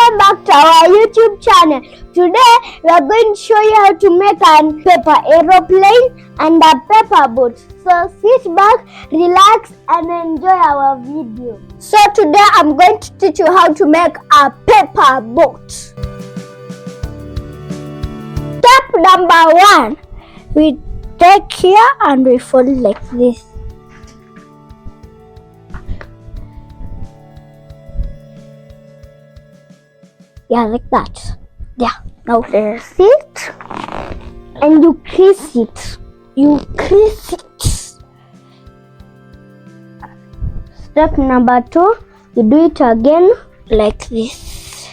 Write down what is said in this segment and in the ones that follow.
Welcome back to our YouTube channel. Today we are going to show you how to make a paper aeroplane and a paper boat. So sit back, relax and enjoy our video. So today I'm going to teach you how to make a paper boat. Step number 1. We take here and we fold like this. Yeah, like that. Yeah. Now there's it. And you crease it. You crease it. Step number 2. You do it again like this.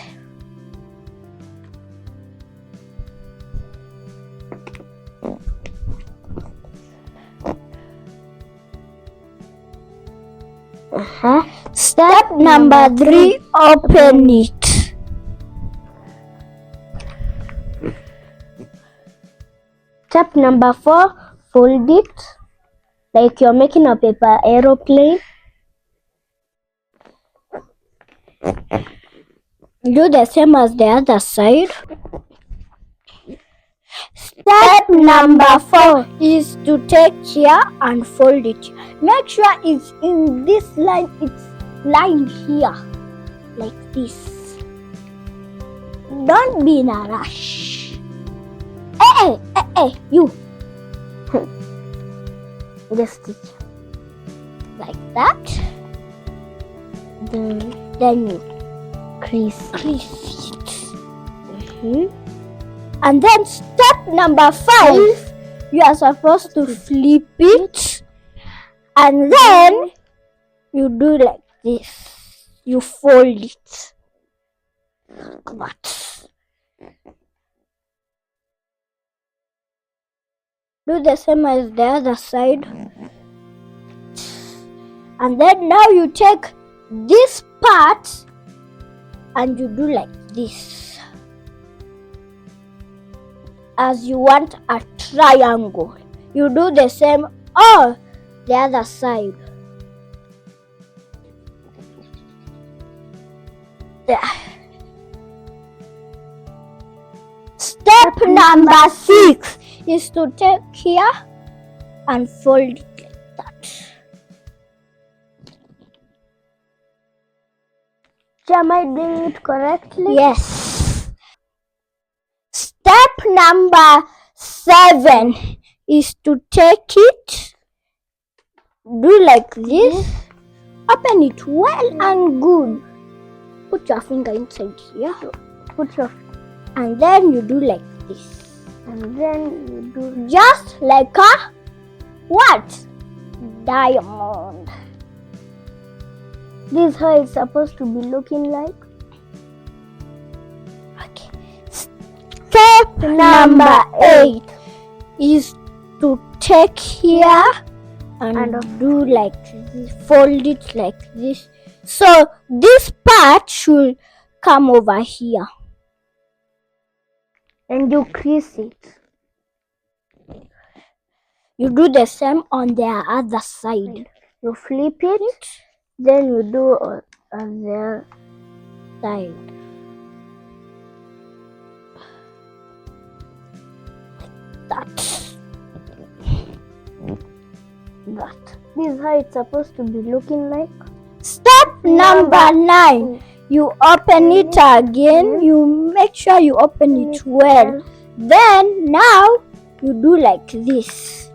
Step number 3. Open it. Step number 4, fold it like you're making a paper aeroplane. Do the same as the other side. Step number 4 is to take here and fold it. Make sure it's in this line, it's lying here like this. Don't be in a rush. Hey, you. Just stitch like that. Then you crease it. And then step number 5, you are supposed to flip it, and then you do like this. You fold it like that. Do the same as the other side. And then now you take this part and you do like this. As you want a triangle. You do the same on the other side. There. Step number 6 is to take here and fold it like that. Am I doing it correctly? Yes. Step number 7 is to take it, do like this, open it well and good. Put your finger inside here. And then you do like this. And then you do just like a what? Diamond. This is how it's supposed to be looking like. Okay. Step number 8 is to take here and do like this, fold it like this. So this part should come over here. And you crease it. You do the same on the other side. You flip it, then you do on the side. That. This is how it's supposed to be looking like. Step number 9. You open it again. You make sure you open it well. Then now you do like this.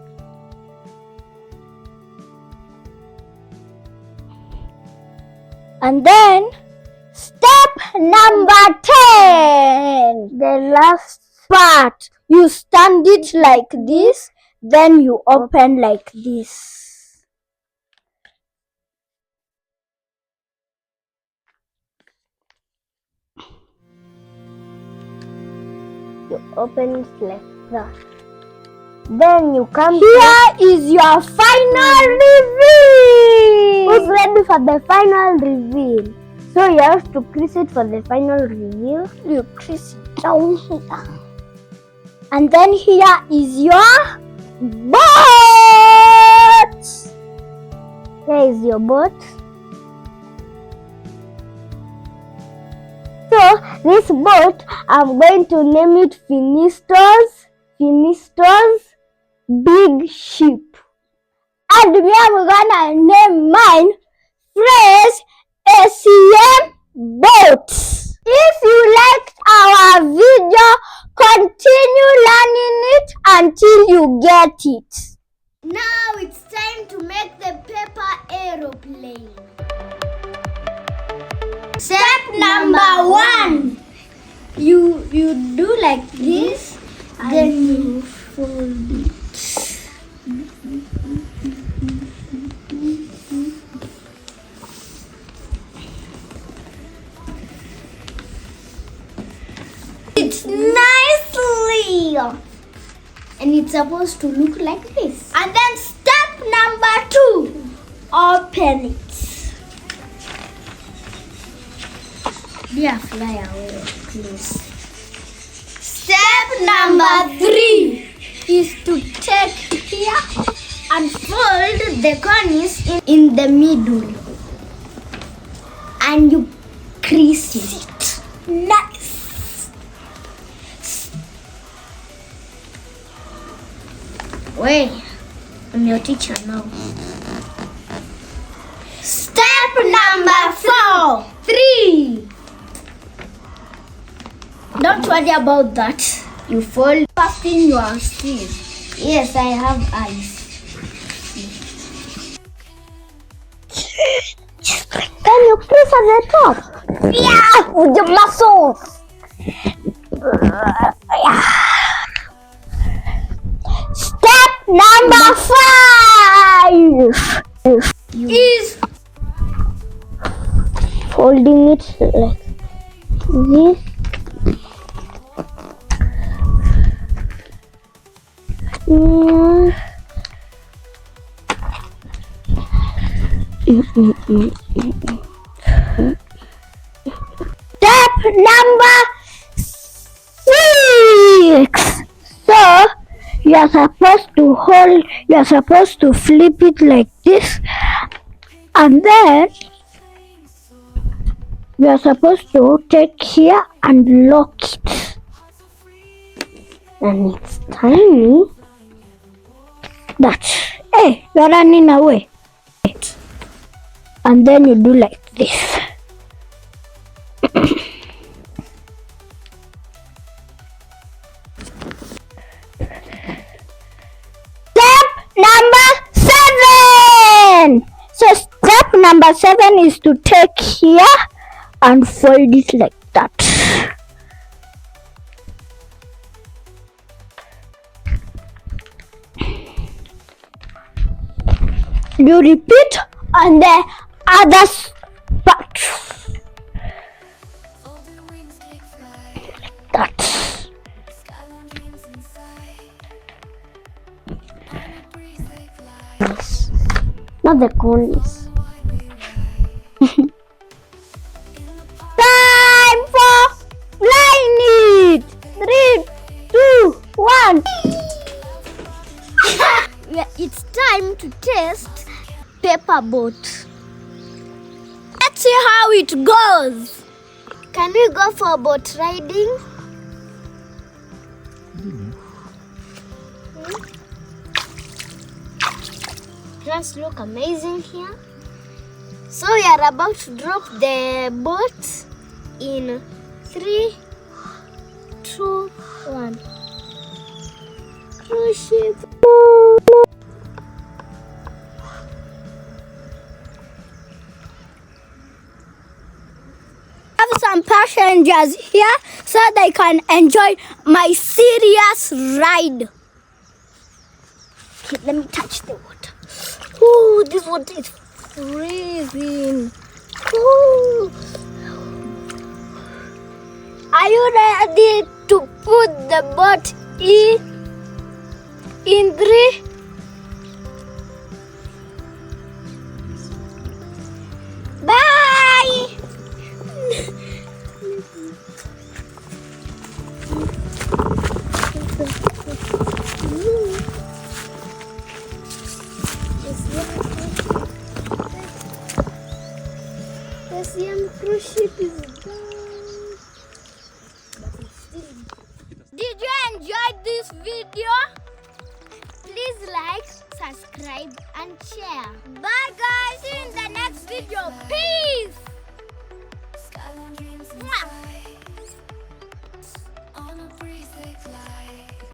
And then step number 10. The last part. You stand it like this. Then you open like this. You open it like that. Then you come here is your final reveal. Who's ready for the final reveal? So you have to crease it for the final reveal. You crease it down here. And then here is your boat. Here is your boat. So This boat, I'm going to name it Finistor's Big Ship. And me, I'm gonna name mine Phrase ACM Boats. If you liked our video, continue learning it until you get it. Now it's time to make the paper aeroplane. Step number 1. You do like this, then you fold it. It's nicely, and it's supposed to look like this. And then step number 2, open it. Yeah, fly away, please. Step number 3 is to take here and fold the cornice in the middle, and you crease it. Nice. Wait, I'm your teacher now. Step number 4, 3. Don't worry about that. You fold first in your sleeve. Yes, I have eyes. Can you press on the top? Yeah, with the muscles. Step number 5 is folding it like this. Step number 6. So you're supposed to flip it like this, and then you're supposed to take here and lock it. And it's tiny. Hey, you're running away. And then you do like this. Step number 7. So step number 7 is to take here and fold it like that. You repeat on the other part. Like that. Not the corners. Time for flying it. 3, 2, 1. It's time to test paper boat. Let's see how it goes. Can we go for boat riding? Just look amazing here. So we are about to drop the boat in 3, 2, 1. Cruise ship. Have some passengers here so they can enjoy my serious ride. Okay, let me touch the water. Ooh, this water is freezing. Ooh. Are you ready to put the boat in 3? Bye! The cruise ship is done. this video, please like, subscribe and share. Bye guys, see you in the next video. Peace.